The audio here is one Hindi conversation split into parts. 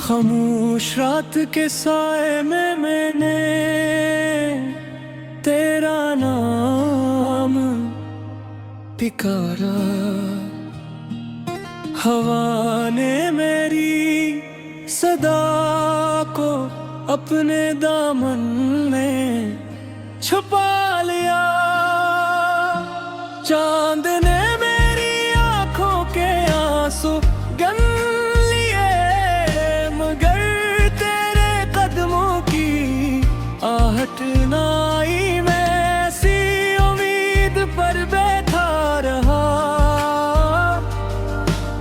खामोश रात के साए में मैंने तेरा नाम पुकारा। हवा ने मेरी सदा को अपने दामन में छुपा लिया। चांद ने मेरी आंखों के आंसू गन लिए, मगर तेरे कदमों की आहट ना आई। मैं ऐसी उम्मीद पर बैठा रहा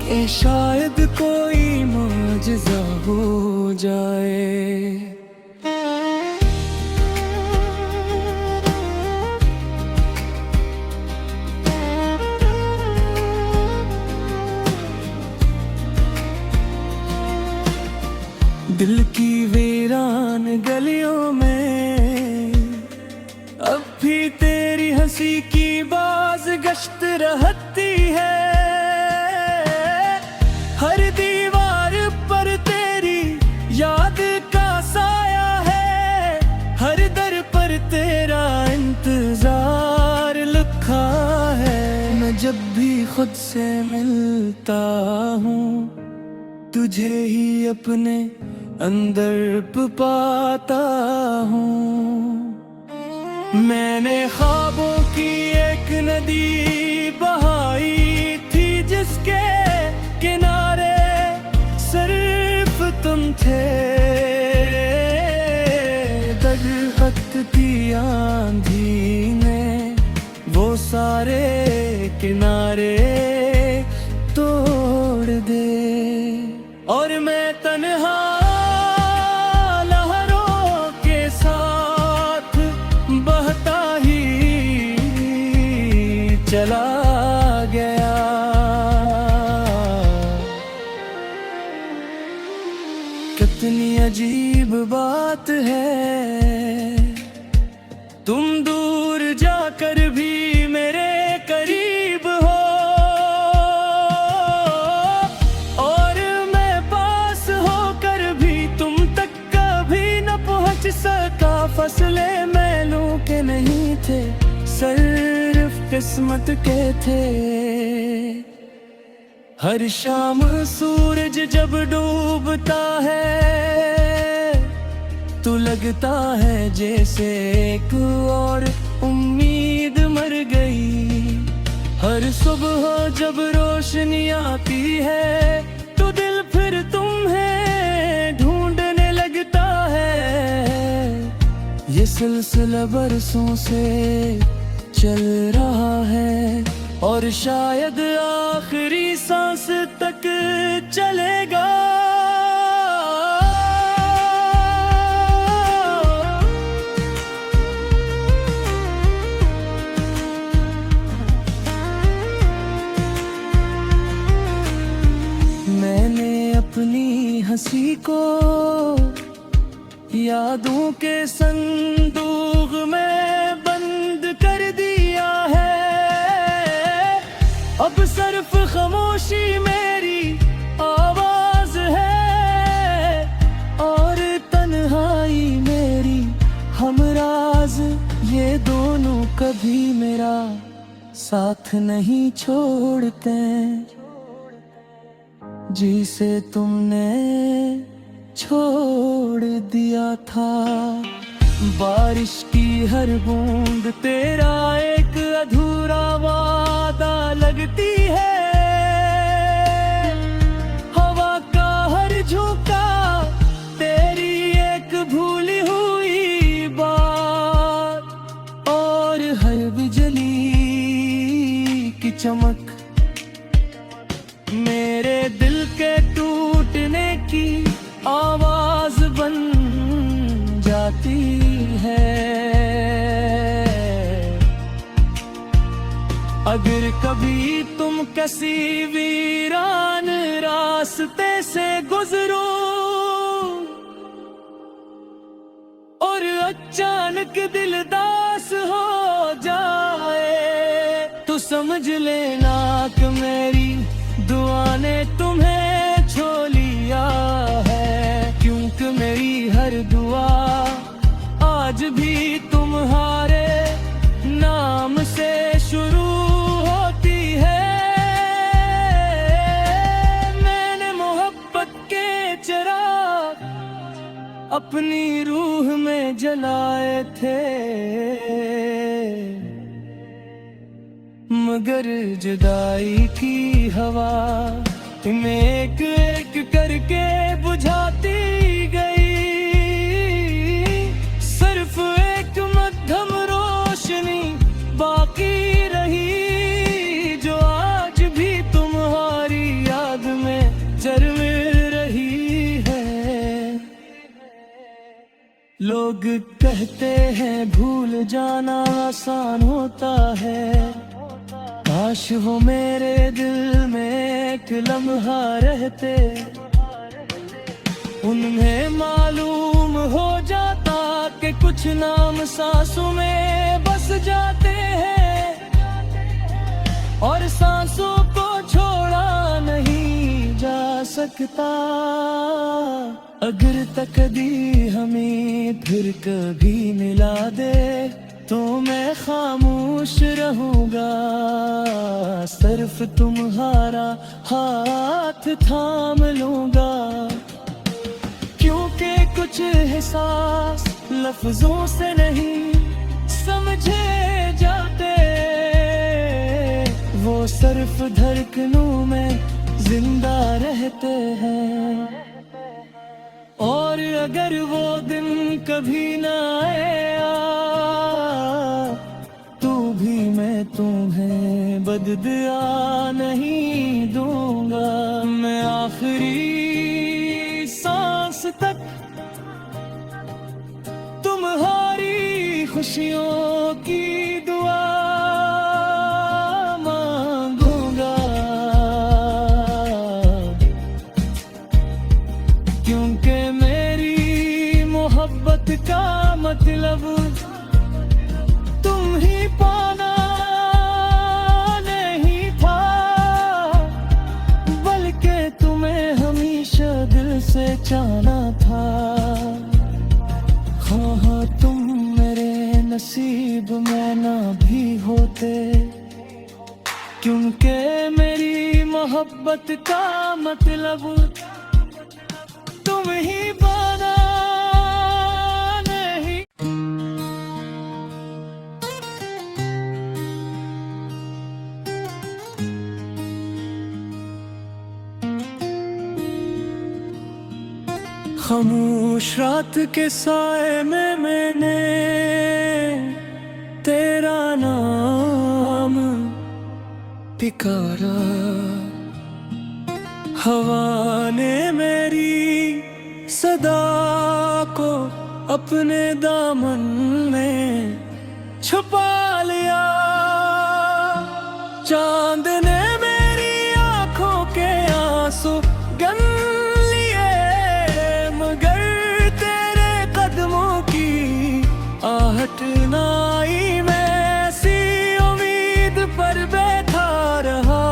कि शायद कोई मुआजिज़ा हो जाए। दिल की वीरान गलियों में अब भी तेरी हंसी की बाज गश्त रहती है। हर दीवार पर तेरी याद का साया है, हर दर पर तेरा इंतजार लिखा है। मैं जब भी खुद से मिलता हूँ तुझे ही अपने अंदर पाता हूँ। मैंने ख्वाबों की एक नदी बहाई थी जिसके किनारे सिर्फ तुम थे। दरख्ती आंधी ने वो सारे किनारे तोड़ दे और मैं तन्हा चला गया। कितनी अजीब बात है, तुम दूर जाकर भी मेरे करीब हो और मैं पास होकर भी तुम तक कभी न पहुंच सका। फसले मैलों के नहीं थे, सिर्फ किस्मत के थे। हर शाम सूरज जब डूबता है तो लगता है जैसे एक और उम्मीद मर गई। हर सुबह जब रोशनी आती है तो दिल फिर तुम्हें ढूंढने लगता है। ये सिलसिला बरसों से चल रहा है और शायद आखिरी सांस तक चलेगा। मैंने अपनी हंसी को यादों के संदूक में बंद कर दिया है। अब सिर्फ खामोशी मेरी आवाज है और तन्हाई मेरी हमराज। ये दोनों कभी मेरा साथ नहीं छोड़ते, जिसे तुमने छोड़ दिया था। बारिश की हर बूंद तेरा एक अधूरा वादा लगती है। हवा का हर झोंका तेरी एक भूली हुई बात और हर बिजली की चमक मेरे दिल के टूटने की आवाज बन जाती है। अगर कभी तुम किसी वीरान रास्ते से गुजरो और अचानक दिल दास हो जाए तो समझ लेना कि मेरी दुआ ने तुम्हें छो लिया है। मेरी हर दुआ आज भी तुम्हारे नाम से शुरू होती है। मैंने मोहब्बत के चिराग अपनी रूह में जलाए थे, मगर जुदाई की हवा तुम्हें एक एक करके बुझाती गई। सिर्फ एक मध्यम रोशनी बाकी रही, जो आज भी तुम्हारी याद में जलमिल रही है। लोग कहते हैं भूल जाना आसान होता है, काश वो मेरे दिल में एक लम्हा रहते। उन्हें मालूम हो जाता कि कुछ नाम सांसों में बस जाते हैं, और सांसों को छोड़ा नहीं जा सकता। अगर तकदीर हमें फिर कभी मिला दे तो मैं खामोश रहूंगा, सिर्फ तुम्हारा हाथ थाम लूंगा। क्योंकि कुछ एहसास लफ्जों से नहीं समझे जाते, वो सिर्फ धड़कनों में जिंदा रहते हैं। और अगर वो दिन कभी ना आया तो भी मैं तुम्हें बददुआ नहीं दूंगा। मैं आखिरी सांस तक तुम्हारी खुशियों की दुआ मांगूंगा, क्योंकि मेरी मोहब्बत का मतलब तुम ही पाना नहीं था, बल्कि तुम्हें हमेशा दिल से चाहना था। हाँ तुम मेरे नसीब में ना भी होते, क्योंकि मेरी मोहब्बत का मतलब तुम ही पाना नहीं। खामोश रात के साए में मैंने तेरा नाम पुकारा, हवा ने मेरी सदा को अपने दामन में छुपा लिया। चांद ने मेरी आंखों के आंसू गन लिए, मगर तेरे कदमों की आहट ना आई। मैं ऐसी उम्मीद पर बैठा रहा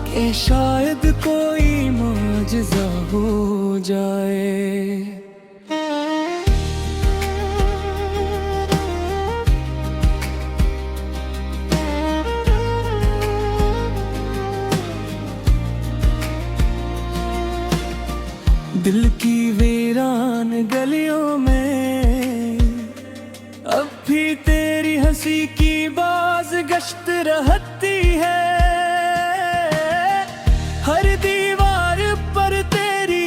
कि शायद कोई मुआजिज़ा हो जाए। दिल की वीरान गलियों में अब भी तेरी हंसी की बाज गश्त रहती है। हर दीवार पर तेरी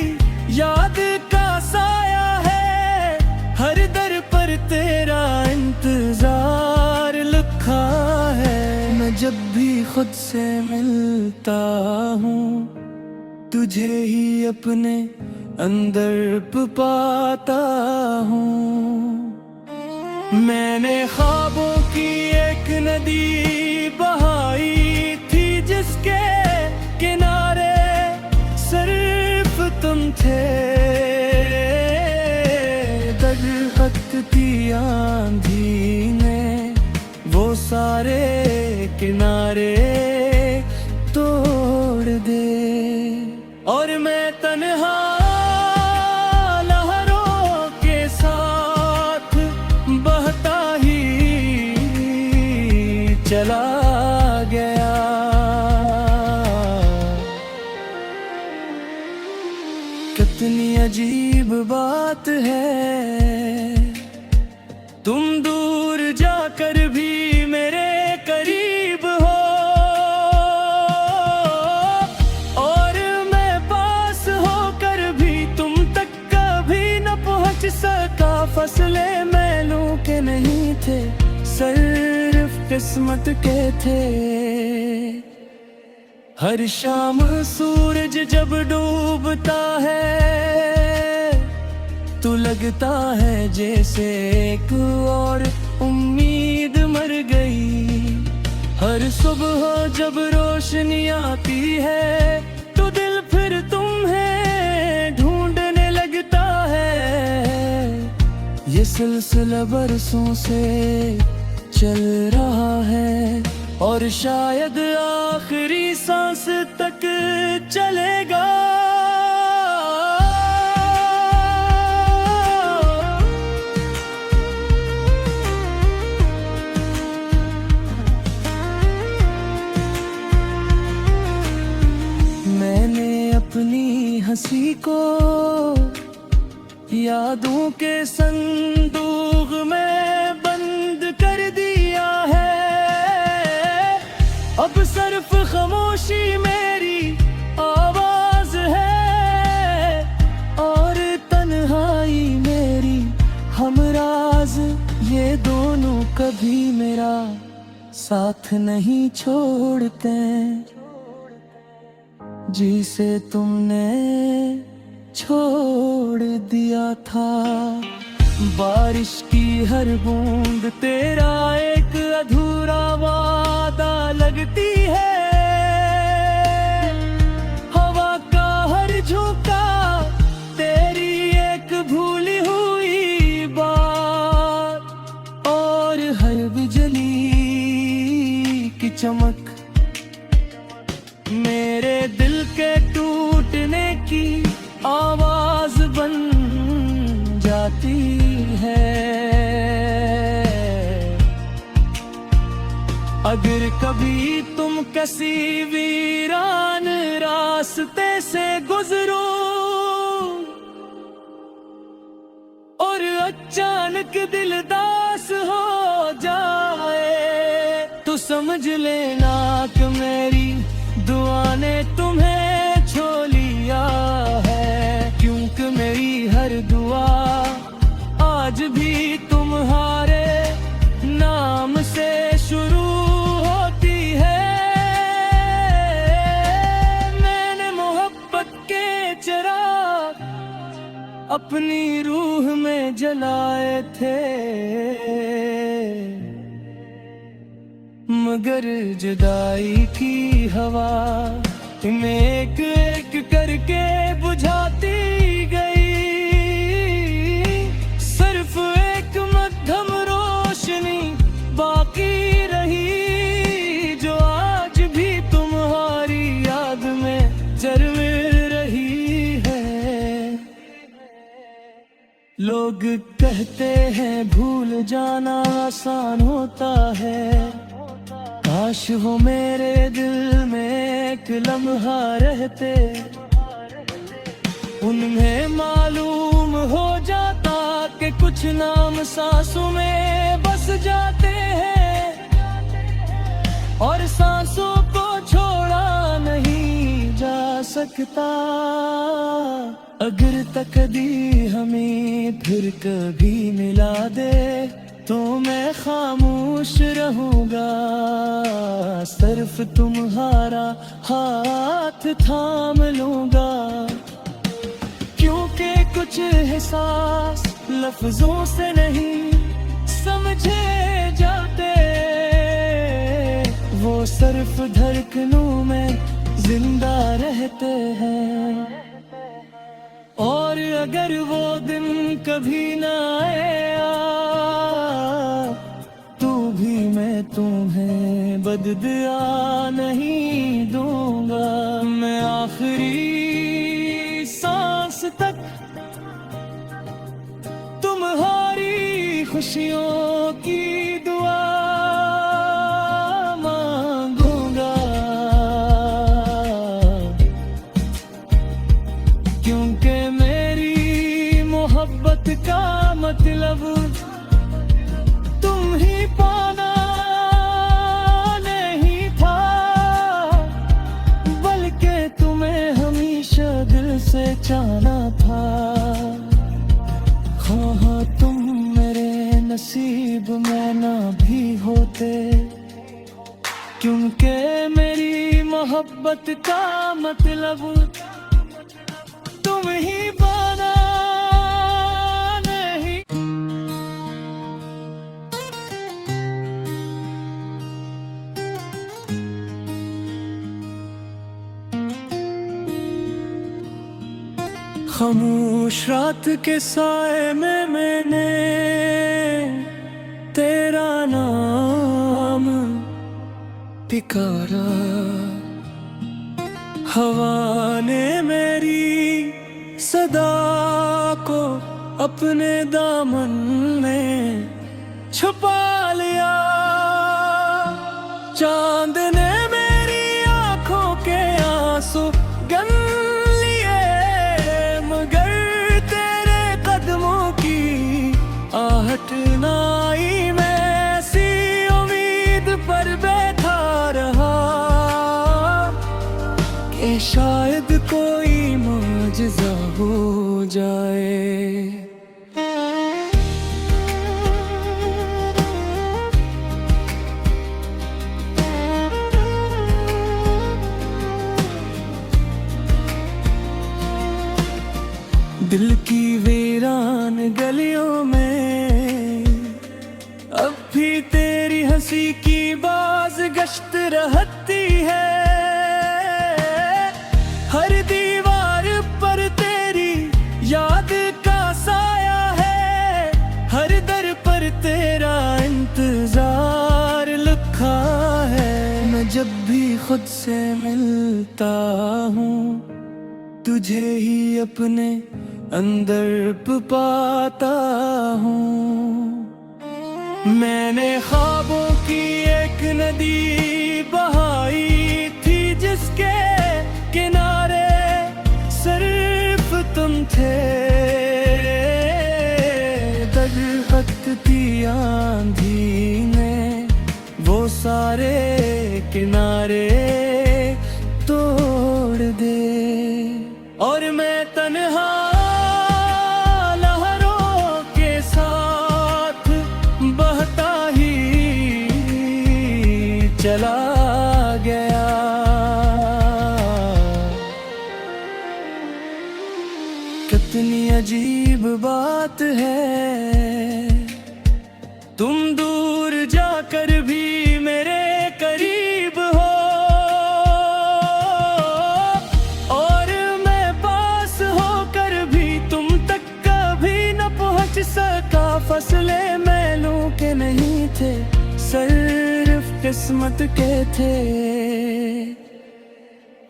याद का साया है, हर दर पर तेरा इंतजार लिखा है। मैं जब भी खुद से मिलता हूँ तुझे ही अपने अंदर पाता हूँ। मैंने ख्वाबों की एक नदी बहाई थी, जिसके किनारे सिर्फ तुम थे। दरख्ती आंधी ने वो सारे किनारे तोड़ दे, और मैं तन्हा बात है, तुम दूर जाकर भी मेरे करीब हो, और मैं पास होकर भी तुम तक कभी न पहुंच सका। फसले मैलों के नहीं थे, सिर्फ किस्मत के थे। हर शाम सूरज जब डूबता है तो लगता है जैसे एक और उम्मीद मर गई। हर सुबह जब रोशनी आती है तो दिल फिर तुम्हें ढूंढने लगता है। ये सिलसिला बरसों से चल रहा है और शायद आखिरी सांस तक चलेगा। मैंने अपनी हंसी को यादों के संदूक में बंद कर दिया है। अब सिर्फ खामोशी मेरी आवाज है और तन्हाई मेरी हमराज। ये दोनों कभी मेरा साथ नहीं छोड़ते, जिसे तुमने छोड़ दिया था। बारिश की हर बूंद तेरा एक अधूरा वादा लगती है। हवा का हर झोंका तेरी एक भूली हुई बात, और हर बिजली की चमक मेरे दिल के टूटने की आवाज बन जाती है। अगर कभी तुम किसी वीरान रास्ते से गुजरो और अचानक दिल दास हो जाए, तो समझ लेना कि मेरी दुआ ने तुम्हें छो लिया है। क्योंकि मेरी हर दुआ आज भी तुम्हारे नाम से शुरू होती है। मैंने मोहब्बत के चिराग अपनी रूह में जलाए थे, मगर जुदाई की हवा तुम्हें एक एक करके बुझाती गई। सिर्फ एक मध्यम रोशनी बाकी रही, जो आज भी तुम्हारी याद में जल रही है। लोग कहते हैं भूल जाना आसान होता है, काश वो मेरे दिल में एक लम्हा रहते। उन्हें मालूम हो जाता कि कुछ नाम सांसों में बस जाते हैं, और सांसों को छोड़ा नहीं जा सकता। अगर तकदीर हमें फिर कभी मिला दे तो मैं खामोश रहूंगा, सिर्फ तुम्हारा हाथ थाम लूंगा। क्योंकि कुछ एहसास लफ्जों से नहीं समझे जाते, वो सिर्फ धड़कनों में जिंदा रहते हैं। और अगर वो दिन कभी ना आया तो भी मैं तुम्हें बददुआ नहीं दूंगा। मैं आखिरी सांस तक तुम्हारी खुशियों की दुआ मांगूंगा। क्योंकि मेरी मोहब्बत मतलब तुम ही पाना नहीं था, बल्कि तुम्हें हमेशा दिल से चाहना था। हाँ तुम मेरे नसीब में ना भी होते, क्योंकि मेरी मोहब्बत का मतलब तुम ही पाना नहीं। खामोश रात के साए में मैंने तेरा नाम पुकारा, हवा ने मेरी सदा को अपने दामन में छुपा लिया। चांद ने मेरी आंखों के आंसू गन लिए, मगर तेरे कदमों की आहट ना आई। मैं ऐसी उम्मीद पर बैठा रहा कि शायद कोई मुआजिज़ा हो जाए। दिल की वीरान गलियों में अब भी तेरी हंसी की बाज गश्त रहती है। हर दीवार पर तेरी याद का साया है, हर दर पर तेरा इंतजार लिखा है। मैं जब भी खुद से मिलता हूँ, तुझे ही अपने अंदर पाता हूँ। मैंने ख्वाबों की एक नदी बहाई थी, जिसके किनारे सिर्फ तुम थे। दरख्ती आंधी ने वो सारे किनारे तोड़ दे, और मैं तन्हा लहरों के साथ बहता ही चला गया। कितनी अजीब बात है, तुम दूर जाकर भी मेरे करीब हो, और मैं पास होकर भी तुम तक कभी न पहुंच सका। फसले मैलों के नहीं थे, सिर्फ किस्मत के थे।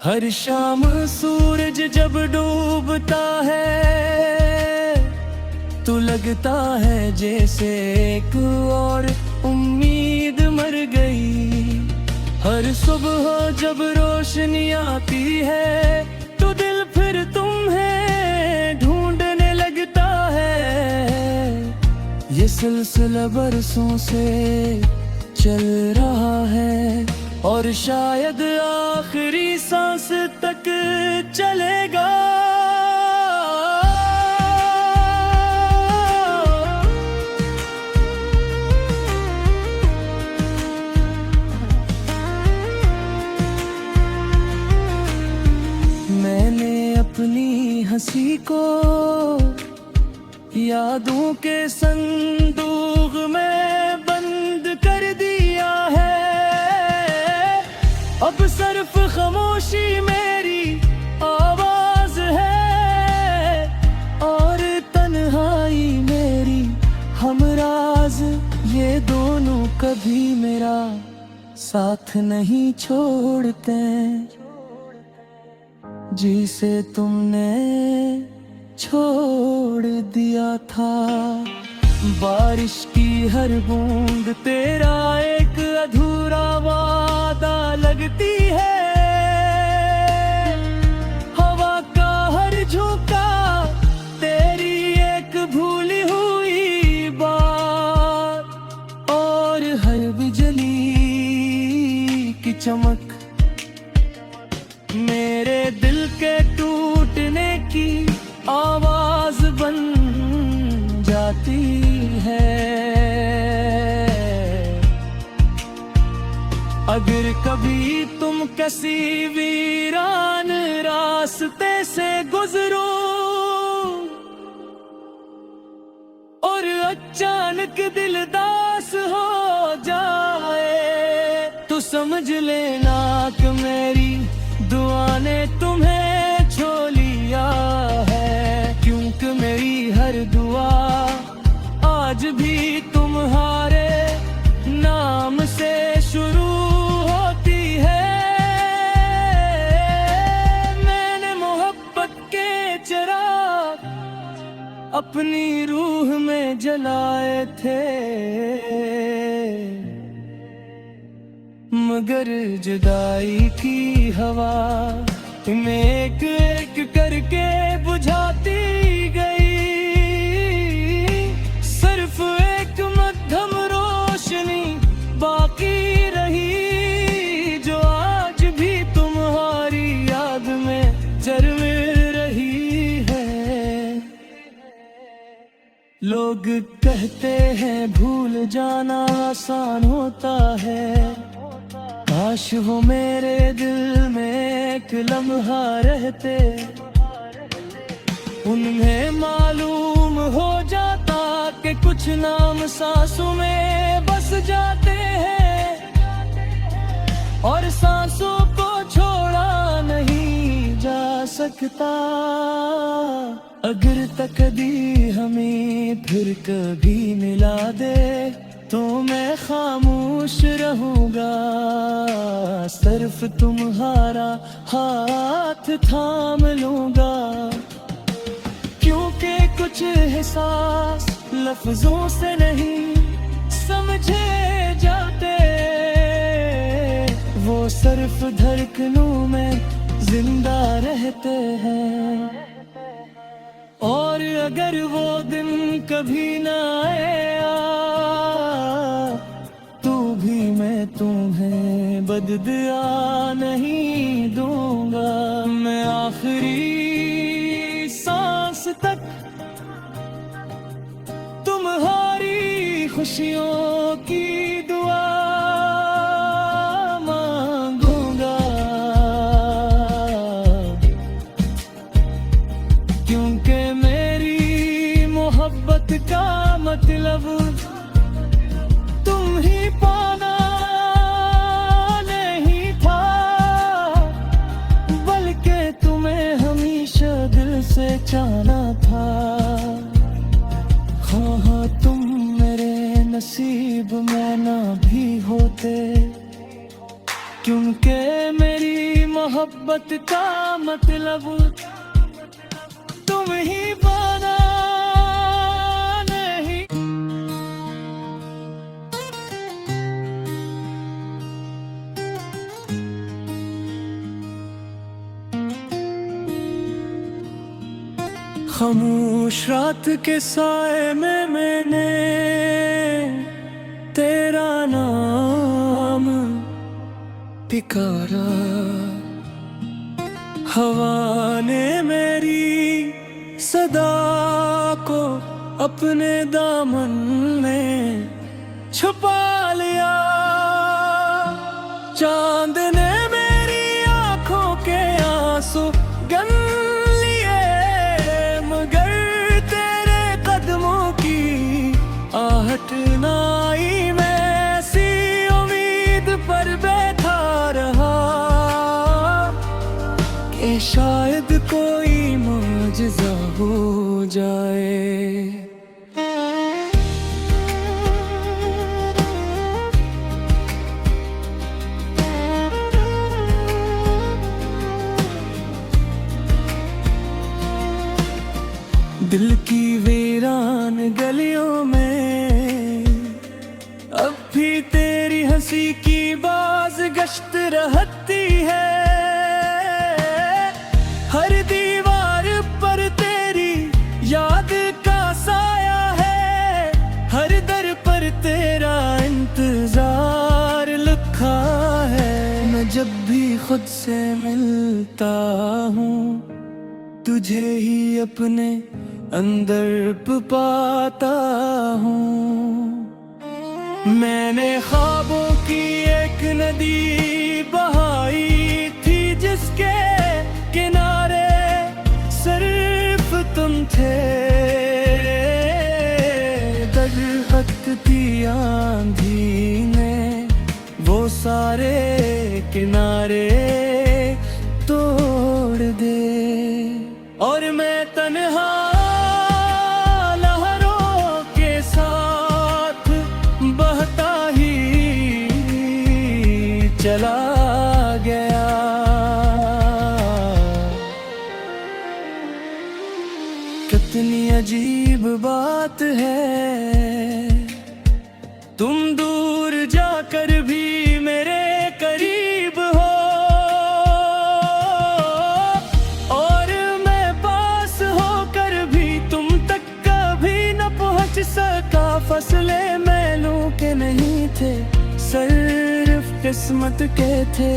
हर शाम सूरज जब डूबता है, तो लगता है जैसे एक और उम्मीद मर गई। हर सुबह जब रोशनी आती है, तो दिल फिर तुम्हें ढूंढने लगता है। ये सिलसिला बरसों से चल रहा है, और शायद आखिरी सांस तक चलेगा। मैंने अपनी हंसी को यादों के संदूक में बंद कर दिया है। अब सिर्फ खामोशी मेरी आवाज है, और तन्हाई मेरी हमराज। ये दोनों कभी मेरा साथ नहीं छोड़ते, जिसे तुमने छोड़ दिया था। बारिश की हर बूंद तेरा एक अधूरा वादा लगती है। हवा का हर झोंका तेरी एक भूली हुई चमक मेरे दिल के टूटने की आवाज बन जाती है। अगर कभी तुम किसी वीरान रास्ते से गुजरो और अचानक दिल दास हो जाए, तो समझ लेना कि मेरी दुआ ने तुम्हें छू लिया है। क्योंकि मेरी हर दुआ आज भी तुम्हारे नाम से शुरू होती है। मैंने मोहब्बत के चिराग अपनी रूह में जलाए थे, मगर जुदाई की हवा इन्हें एक एक करके बुझाती गई। सिर्फ एक मध्यम रोशनी बाकी रही, जो आज भी तुम्हारी याद में जल रही है। लोग कहते हैं भूल जाना आसान होता है, काश वो मेरे दिल में एक लम्हा रहते। उन्हें मालूम हो जाता कि कुछ नाम सांसों में बस जाते हैं, और सांसों को छोड़ा नहीं जा सकता। अगर तकदीर हमें फिर कभी मिला दे, तो मैं खामोश रहूंगा, सिर्फ तुम्हारा हाथ थाम लूंगा। क्योंकि कुछ एहसास लफ्जों से नहीं समझे जाते, वो सिर्फ धड़कनों में जिंदा रहते हैं। और अगर वो दिन कभी न आया, तो भी मैं तुम्हें बददुआ नहीं दूंगा। मैं आखिरी सांस तक तुम्हारी खुशियों की दुआ मांगूंगा। क्योंकि मेरी मोहब्बत का मतलब तुम ही पाना नहीं था, बल्कि तुम्हें हमेशा दिल से चाहना था। हाँ तुम मेरे नसीब में ना भी होते, क्योंकि मेरी मोहब्बत का मतलब तुम ही पाना नहीं। खामोश रात के साए में मैंने तेरा नाम पुकारा, हवा ने मेरी सदा को अपने दामन में छुपा लिया। चांद ने मेरी आंखों के आंसू गन लिए, मगर तेरे कदमों की आहट ना आई। मैं ऐसी उम्मीद पर बैठा रहा कि शायद कोई मुआजिज़ा हो जाए। दिल की वीरान गलियों में अब भी तेरी हंसी की बाज गश्त रहती है। हर दीवार पर तेरी याद का साया है, हर दर पर तेरा इंतजार लिखा है। मैं खुद से मिलता हूँ, तुझे ही अपने अंदर पाता हूँ। मैंने ख्वाबों की एक नदी बहाई थी, जिसके किनारे सिर्फ तुम थे। दरख्ती आंधी ने वो सारे किनारे तोड़ दे, और मैं तन्हा लहरों के साथ बहता ही चला गया। कितनी अजीब बात है, तुम दूर जाकर भी मेरे करीब हो, और मैं पास होकर भी तुम तक कभी न पहुंच सका। फसलें मैलों के नहीं थे, सिर्फ किस्मत के थे।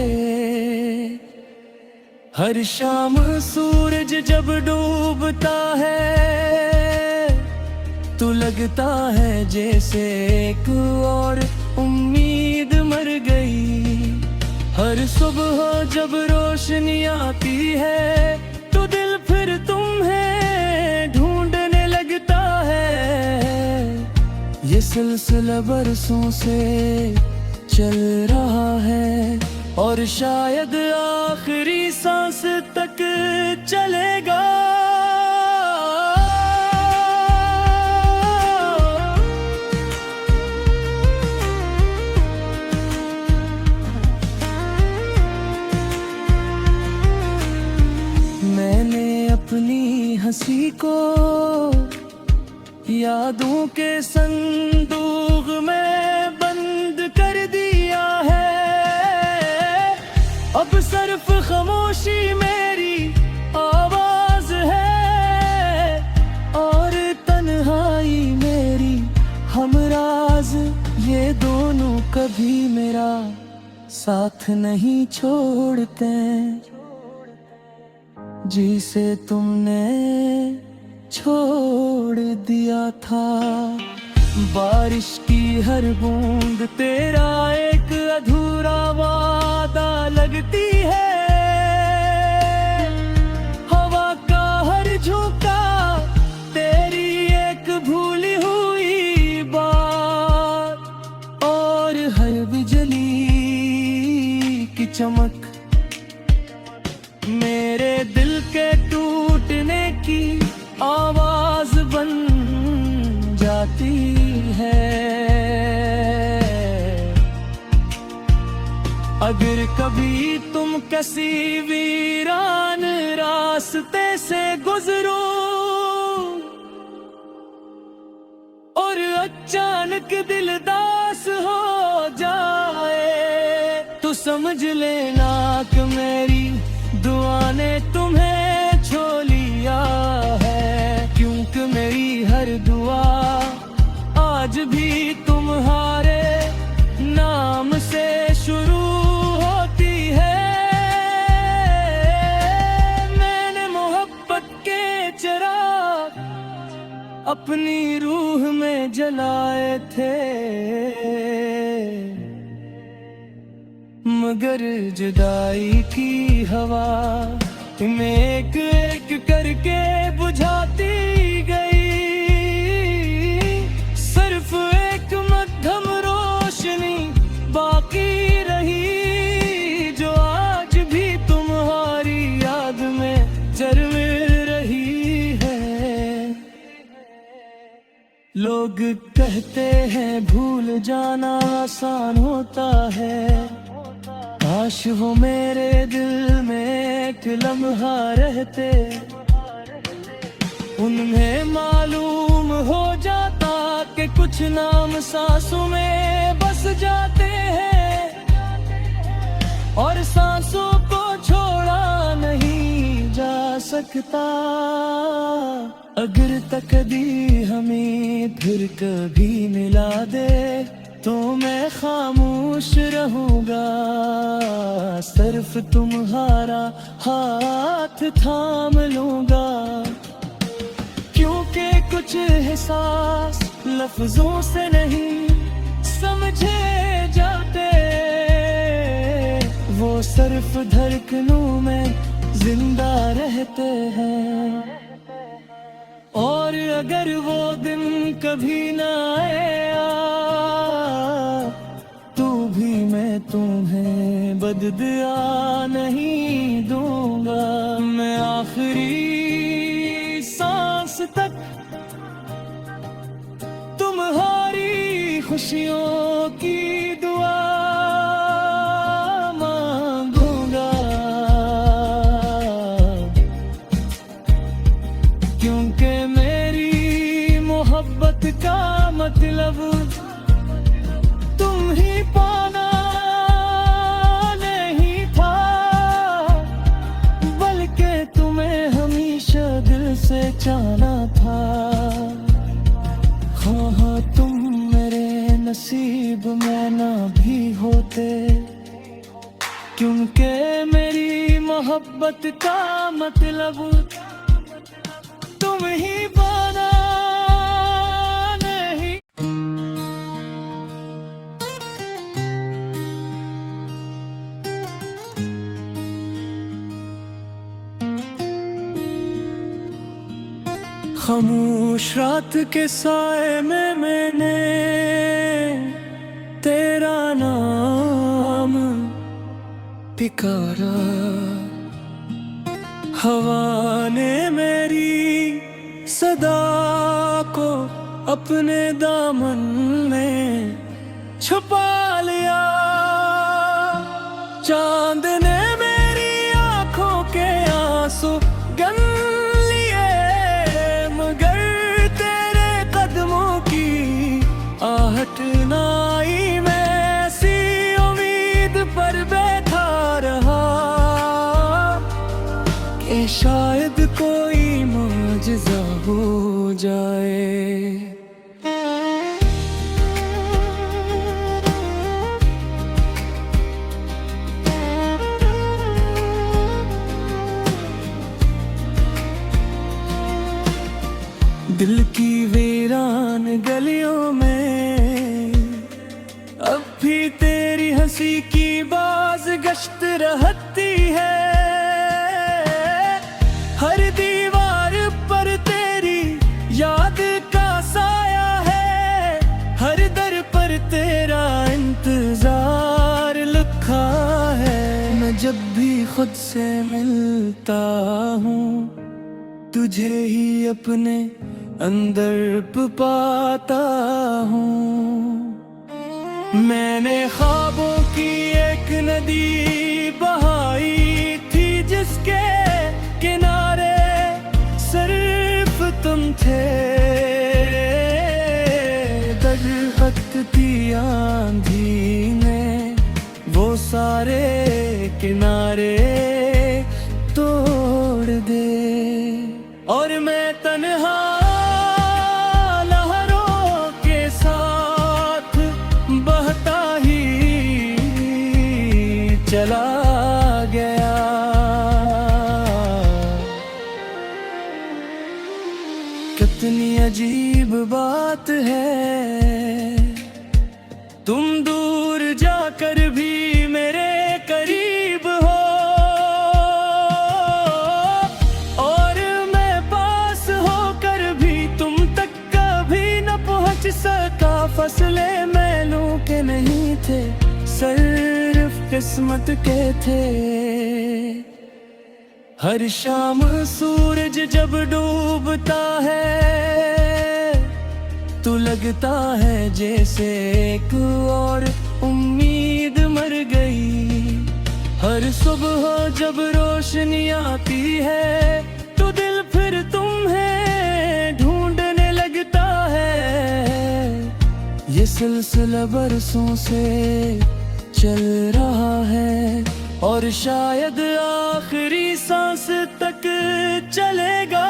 हर शाम सूरज जब डूबता है, तो लगता है जैसे एक और उम्मीद मर गई। हर सुबह जब रोशनी आती है, तो दिल फिर तुम्हें ढूंढने लगता है। ये सिलसिला बरसों से चल रहा है, और शायद आखिरी सांस तक चलेगा। मैंने अपनी हंसी को यादों के संदूक में बंद कर दिया है। अब सिर्फ खामोशी मेरी आवाज है, और तन्हाई मेरी हमराज। ये दोनों कभी मेरा साथ नहीं छोड़ते, जिसे तुमने छोड़ दिया था। बारिश की हर बूंद तेरा एक अधूरा वादा लगती है। हवा का हर झोंका तेरी एक भूली हुई बात, और हर बिजली की चमक मेरे दिल के टूटने की आवाज बन जाती है। अगर कभी तुम किसी वीरान रास्ते से गुजरो, और अचानक दिल दास हो जाए, तो समझ लेना कि मेरी दुआ ने तुम्हें छो लिया है। क्योंकि मेरी हर दुआ आज भी तुम्हारे नाम से शुरू होती है। मैंने मोहब्बत के चिराग अपनी रूह में जलाए थे, मगर जुदाई की हवा में एक एक करके बुझाती गई। सिर्फ एक मध्यम रोशनी बाकी रही, जो आज भी तुम्हारी याद में जल रही है। लोग कहते हैं भूल जाना आसान होता है, काश वो मेरे दिल में एक लम्हा रहते। उन्हें मालूम हो जाता कि कुछ नाम सांसों में बस जाते हैं, और सांसों को छोड़ा नहीं जा सकता। अगर तकदीर हमें फिर कभी मिला दे, तो मैं खामोश रहूंगा, सिर्फ तुम्हारा हाथ थाम लूंगा। क्योंकि कुछ एहसास लफ्जों से नहीं समझे जाते, वो सिर्फ धड़कनों में जिंदा रहते हैं। और अगर वो दिन कभी ना आया तो भी मैं तुम्हें बददुआ नहीं दूंगा। मैं आखिरी सांस तक तुम्हारी खुशियों की दुआ मांगूंगा। क्योंकि मेरी मोहब्बत का मतलब तुम ही पाना नहीं था, बल्कि तुम्हें हमेशा दिल से चाहना था। हाँ तुम मेरे नसीब में ना भी होते, क्योंकि मेरी मोहब्बत का मतलब तुम ही पाना नहीं। खामोश रात के साए में मैंने तेरा नाम पुकारा, हवा ने मेरी सदा को अपने दामन में छुपा लिया। चांद ने मेरी आंखों के आंसू गन लिए, मगर तेरे कदमों की आहट ना आई। मैं ऐसी उम्मीद पर बैठा रहा कि शायद कोई मुआजिज़ा हो जाए। दिल की वीरान गलियों में अब भी तेरी हंसी की बाज गश्त रहती है। हर दीवार पर तेरी याद का साया है, हर दर पर तेरा इंतजार लिखा है। मैं जब भी खुद से मिलता हूँ तुझे ही अपने अंदर पाता हूँ। मैंने ख्वाबों की एक नदी बहाई थी, जिसके किनारे सिर्फ तुम थे। दरख्ती आंधी ने वो सारे किनारे तोड़ दे, और मैं तन्हा लहरों के साथ बहता ही चला गया। कितनी अजीब बात है, तुम दूर जाकर भी मेरे करीब हो, और मैं पास होकर भी तुम तक कभी न पहुंच सका। फसले मैलों के नहीं थे, सिर्फ किस्मत के थे। हर शाम सूरज जब डूबता है तो लगता है जैसे एक और उम्मीद मर गई। हर सुबह जब रोशनी आती है तो दिल फिर तुम्हें ढूंढने लगता है। ये सिलसिला बरसों से चल रहा है और शायद आखिरी सांस तक चलेगा।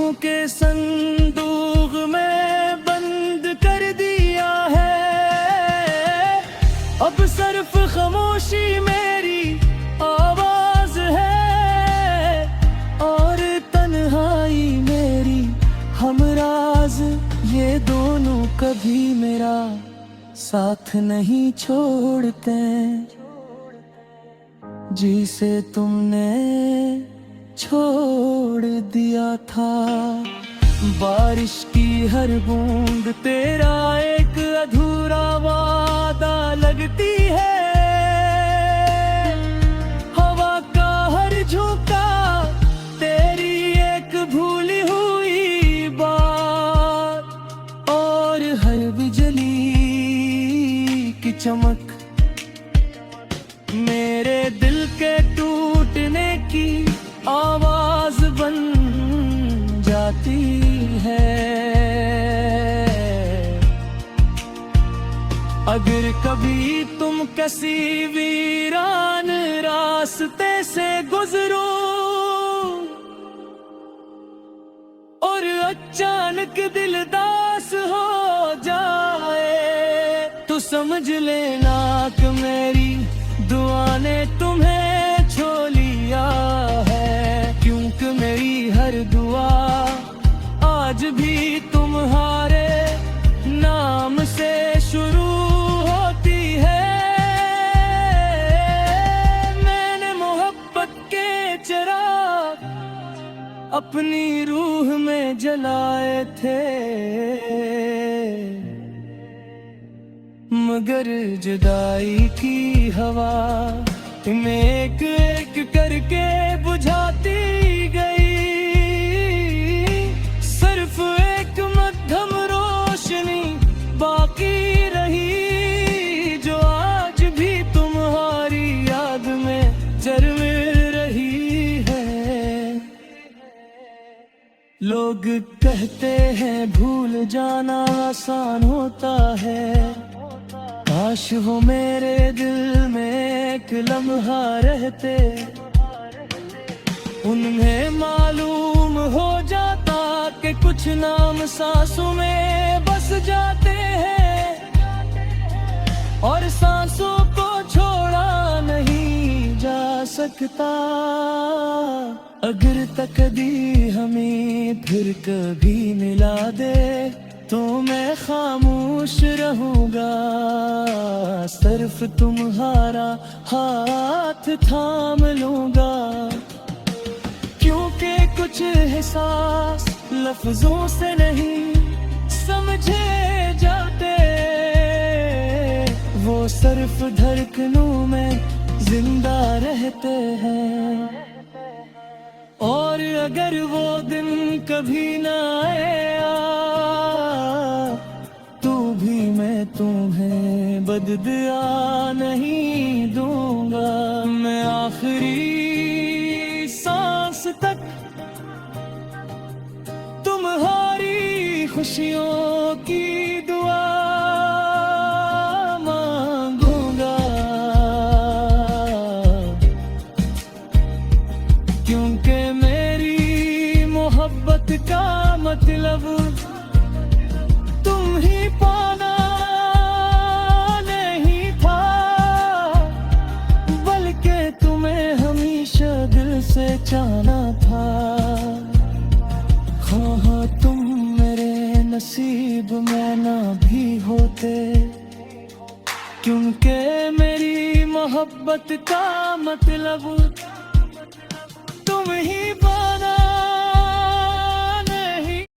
खुशियों के संदूक में बंद कर दिया है। अब सिर्फ खामोशी मेरी आवाज है और तन्हाई मेरी हमराज। ये दोनों कभी मेरा साथ नहीं छोड़ते, जिसे तुमने छोड़ दिया था। बारिश की हर बूंद तेरा एक अधूरा वादा लगती है। हवा का हर झोंका तेरी एक भूली हुई बात, और हर बिजली की चमक मेरे दिल के टूटने की आवाज बन जाती है। अगर कभी तुम किसी वीरान रास्ते से गुजरो और अचानक दिल दास हो जाए, तो समझ लेना कि मेरी दुआ ने तुम्हें छो लिया है। क्योंकि मेरी हर दुआ आज भी तुम्हारे नाम से शुरू होती है। मैंने मोहब्बत के चिराग अपनी रूह में जलाए थे, मगर जुदाई की हवा तुम्हें एक एक करके बुझाती गई। सिर्फ एक मध्यम रोशनी बाकी रही, जो आज भी तुम्हारी याद में जलती रही है। लोग कहते हैं भूल जाना आसान होता है, काश वो मेरे दिल में एक लम्हा रहते। उन्हें मालूम हो जाता कि कुछ नाम सांसों में बस जाते हैं, और सांसों को छोड़ा नहीं जा सकता। अगर तकदीर हमें फिर कभी मिला दे, तो मैं खामोश रहूंगा, सिर्फ तुम्हारा हाथ थाम लूंगा। क्योंकि कुछ एहसास लफ्जों से नहीं समझे जाते, वो सिर्फ धड़कनों में जिंदा रहते हैं। और अगर वो दिन कभी ना आया, तो भी मैं तुम्हें बददुआ नहीं दूंगा। मैं आखिरी सांस तक तुम्हारी खुशियों की दुआ मांगूंगा। क्योंकि मेरी मोहब्बत का मतलब तुम ही पाना नहीं था, बल्कि तुम्हें हमेशा दिल से चाहना था। हाँ तुम मेरे नसीब में ना भी होते, क्योंकि मेरी मोहब्बत का मतलब तुम ही पाना